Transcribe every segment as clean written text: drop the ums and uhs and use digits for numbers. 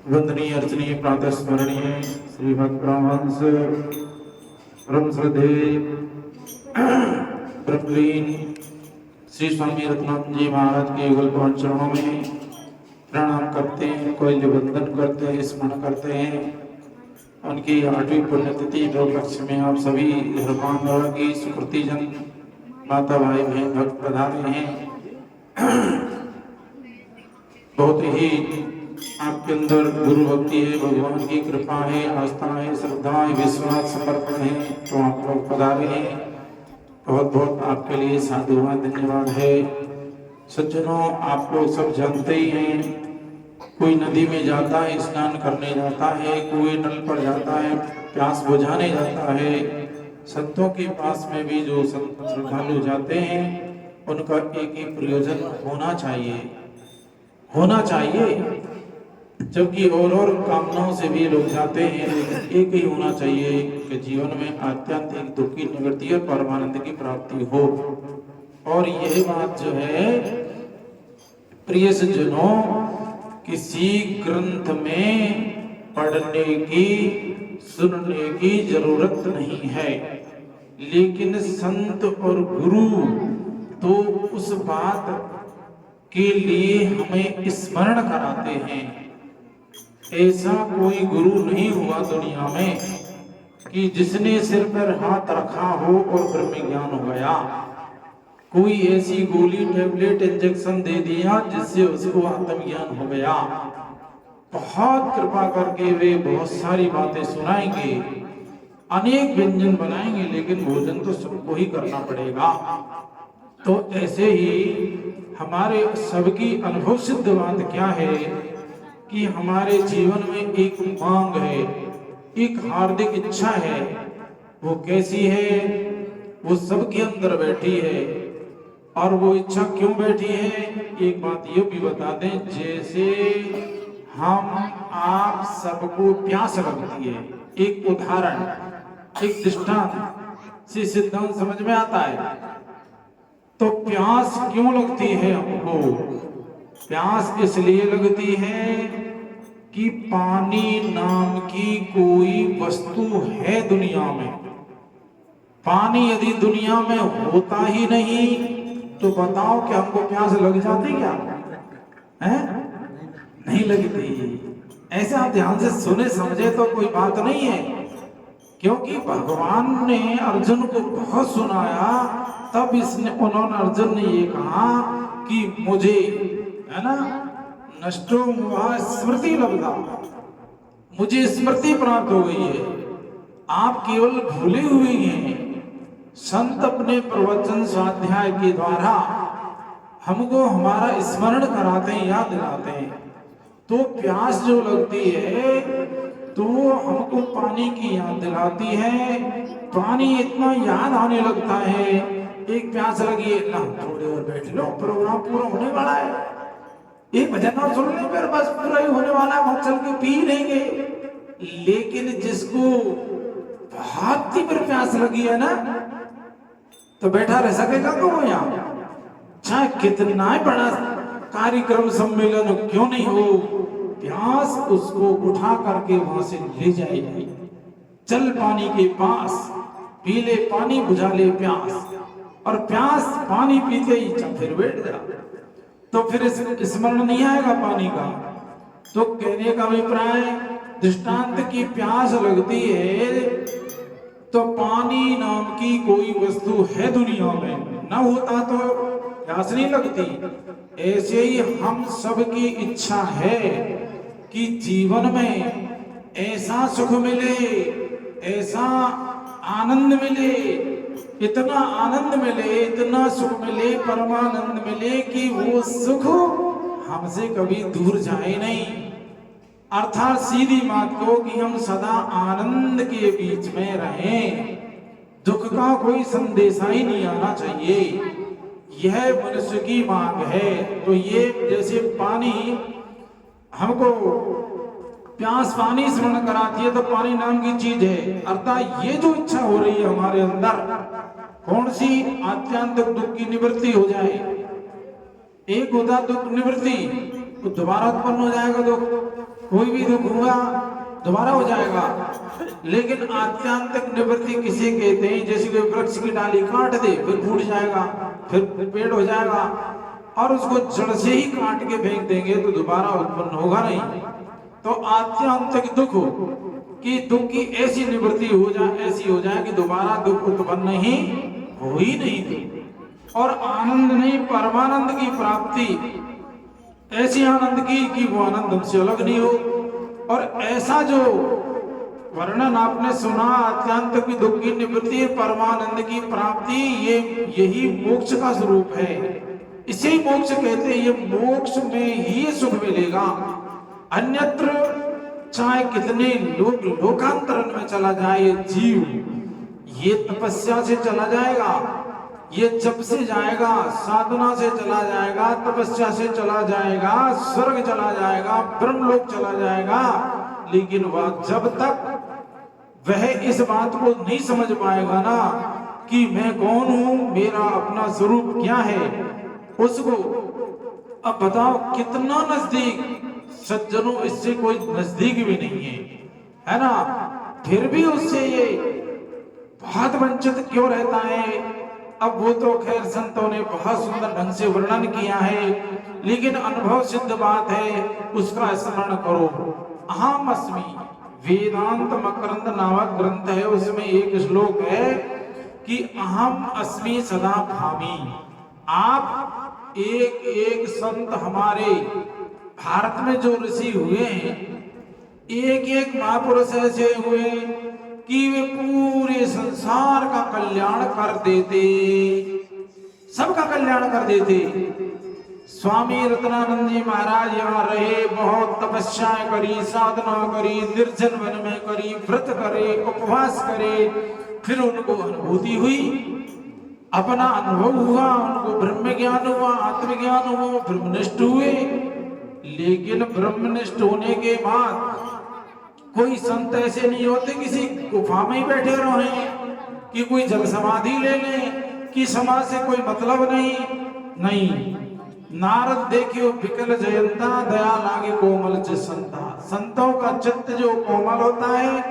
वंदनीय अर्चनीय प्रातः स्मरणीय श्रीमद् परमहंस परम श्रद्धे ब्रह्मलीन श्री स्वामी रत्नानंद जी महाराज के युगल पावन चरणों में प्रणाम करते हैं, उनको वंदन करते हैं, स्मरण करते हैं। उनकी 8वीं पुण्यतिथि उपलक्ष्य में आप सभी धर्मांगों की सुकृति जन माता भाई बहन भक्त पधारे हैं। बहुत ही आपके अंदर गुरु भक्ति है, भगवान की कृपा है, आस्था है, श्रद्धा है, विश्वास समर्पण है, तो आप लोग पधारे हैं। बहुत बहुत आपके लिए साधुवाद धन्यवाद है। सज्जनों, आप लोग सब जानते ही हैं, कोई नदी में जाता है, स्नान करने जाता है, कोई नल पर जाता है, प्यास बुझाने जाता है। संतों के पास में भी जो संत श्रद्धालु जाते हैं, उनका एक ही प्रयोजन होना चाहिए। जबकि और कामनाओं से भी लोग जाते हैं, लेकिन एक ही होना चाहिए कि जीवन में आत्यंतिक दुख की निवृत्ति और परमानंद की प्राप्ति हो। और यह बात जो है प्रिय सज्जनों, किसी ग्रंथ में पढ़ने की सुनने की जरूरत नहीं है, लेकिन संत और गुरु तो उस बात के लिए हमें स्मरण कराते हैं। ऐसा कोई गुरु नहीं हुआ दुनिया में कि जिसने सिर पर हाथ रखा हो और ब्रह्म ज्ञान हो गया। कोई ऐसी गोली, टैबलेट, इंजेक्शन दे दिया जिससे उसको आत्मज्ञान हो गया। बहुत कृपा करके वे बहुत सारी बातें सुनाएंगे, अनेक व्यंजन बनाएंगे, लेकिन भोजन तो सबको ही करना पड़ेगा। तो ऐसे ही हमारे सबकी अनुभव सिद्ध बात क्या है कि हमारे जीवन में एक मांग है, एक हार्दिक इच्छा है। वो कैसी है? वो सबके अंदर बैठी है। और वो इच्छा क्यों बैठी है? एक बात ये भी बता दें, जैसे हम आप सबको प्यास लगती है, एक उदाहरण, एक दृष्टांत से सिद्धांत समझ में आता है। तो प्यास क्यों लगती है हमको? प्यास इसलिए लगती है कि पानी नाम की कोई वस्तु है दुनिया में। पानी यदि दुनिया में होता ही नहीं तो बताओ कि हमको प्यास लग जाती क्या? है? नहीं लगती। ऐसे आप ध्यान से सुने समझे तो कोई बात नहीं है, क्योंकि भगवान ने अर्जुन को बहुत सुनाया, तब उन्होंने अर्जुन ने ये कहा कि मुझे, है ना, नष्टो मोह स्मृति लब्धा, मुझे स्मृति प्राप्त हो गई है। आप केवल भूले हुए हैं। संत अपने प्रवचन स्वाध्याय के द्वारा हमको हमारा स्मरण कराते हैं, याद दिलाते हैं। तो प्यास जो लगती है तो हमको पानी की याद दिलाती है। पानी इतना याद आने लगता है, एक प्यास लगी है ना, थोड़ी और बैठ लो, प्रोग्राम पूरा होने वाला है, एक भजन और सुन ले, फिर बस पूरा ही होने वाला है, वहां चल के पी लेंगे। लेकिन जिसको बहुत तीव्र प्यास लगी है ना, तो बैठा रह सकेगा कौन यहाँ? चाहे कितना ही बड़ा कार्यक्रम सम्मेलन क्यों नहीं हो, प्यास उसको उठा करके वहां से ले जाएगी। चल पानी के पास, पी ले पानी, बुझा ले प्यास, और प्यास पानी पीते ही चल फिर बैठ जा, तो फिर स्मरण नहीं आएगा पानी का। तो कहने का अभिप्राय, दृष्टांत की प्यास लगती है तो पानी नाम की कोई वस्तु है दुनिया में, ना होता तो प्यास नहीं लगती। ऐसे ही हम सब की इच्छा है कि जीवन में ऐसा सुख मिले, ऐसा आनंद मिले, इतना आनंद मिले, इतना सुख मिले, परमानंद मिले कि वो सुख हमसे कभी दूर जाए नहीं। अर्थात सीधी बात को कि हम सदा आनंद के बीच में रहें, दुख का कोई संदेशा ही नहीं आना चाहिए। यह मनुष्य की मांग है। तो ये जैसे पानी हमको प्यास पानी स्मरण कराती है, तो पानी नाम की चीज है। अर्थात ये जो इच्छा हो रही है हमारे अंदर, कौन सी? आत्यंतिक दुख की निवृत्ति हो जाए। एक होता दुख निवृत्ति, तो दोबारा उत्पन्न हो जाएगा दुख। कोई भी दुख हुआ दोबारा हो जाएगा। लेकिन आत्यांतिक निवृत्ति किसे कहते हैं? जैसे कोई वृक्ष की डाली काट दे फिर फूट जाएगा, फिर पेड़ हो जाएगा, और उसको जड़ से ही काट के फेंक देंगे तो दोबारा उत्पन्न होगा नहीं। तो आत्यांतिक दुख कि दुख की ऐसी निवृत्ति हो जाए, ऐसी हो जाए कि दोबारा दुख उत्पन्न ही हो ही नहीं। और आनंद नहीं, परमानंद की प्राप्ति, ऐसी आनंद की कि वो आनंद हमसे अलग नहीं हो। और ऐसा जो वर्णन आपने सुना अत्यंत की दुख की निवृत्ति, परमानंद की प्राप्ति, ये यही मोक्ष का स्वरूप है। इसे मोक्ष कहते हैं। ये मोक्ष में ही सुख मिलेगा। अन्यत्र चाहे कितने लोग लोकांतरण में चला जाए ये जीव, ये तपस्या से चला जाएगा, ये जप से जाएगा, साधना से चला जाएगा, तपस्या से चला जाएगा, स्वर्ग चला जाएगा, ब्रह्मलोक चला जाएगा, लेकिन वह जब तक वह इस बात को नहीं समझ पाएगा ना कि मैं कौन हूं, मेरा अपना स्वरूप क्या है, उसको अब बताओ कितना नजदीक सज्जनों, इससे कोई नजदीक भी नहीं है ना, फिर भी उससे ये बहुत वंचित क्यों रहता है? अब वो तो खैर संतों ने बहुत सुंदर ढंग से वर्णन किया है, लेकिन अनुभव सिद्ध बात है, उसका स्मरण करो। अहम अस्मि वेदांत मकरंद नामक ग्रंथ है, उसमें एक श्लोक है कि अहम अस्मि सदा भामी। आप एक एक संत हमारे भारत में जो ऋषि हुए हैं, एक एक महापुरुष ऐसे हुए कि वे पूरे संसार का कल्याण कर देते, सबका कल्याण कर देते। स्वामी रत्नानंद जी महाराज यहाँ रहे, बहुत तपस्याएं करी, साधना करी, निर्जन वन में करी, व्रत करे, उपवास करे, फिर उनको अनुभूति हुई, अपना अनुभव हुआ, उनको ब्रह्म ज्ञान हुआ, आत्मज्ञान हुआ, ब्रह्मनिष्ठ हुए। लेकिन ब्रह्मनिष्ठ होने के बाद कोई संत ऐसे नहीं होते किसी गुफा में ही बैठे रहे कि कोई जल समाधि ले लें कि समाज से कोई मतलब नहीं। नारद देखियो विकल जयंता, दया लागे कोमल चित्त। संतों का चित्त जो कोमल होता है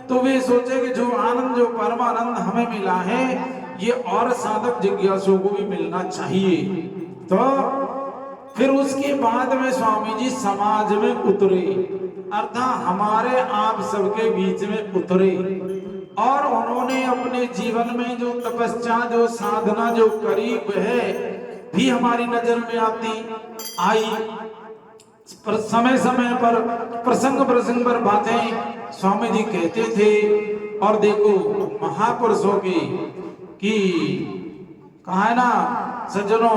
तो वे सोचे कि जो आनंद, जो परमानंद हमें मिला है, ये और साधक जिज्ञासु को भी मिलना चाहिए। तो फिर उसके बाद में स्वामी जी समाज में उतरे, अर्थात हमारे आप सबके बीच में उतरे, और उन्होंने अपने जीवन में जो तपस्या, जो साधना जो करी, वह भी हमारी नजर में आई। पर समय समय पर प्रसंग पर बातें स्वामी जी कहते थे। और देखो महापुरुषों की कहा है ना सज्जनों,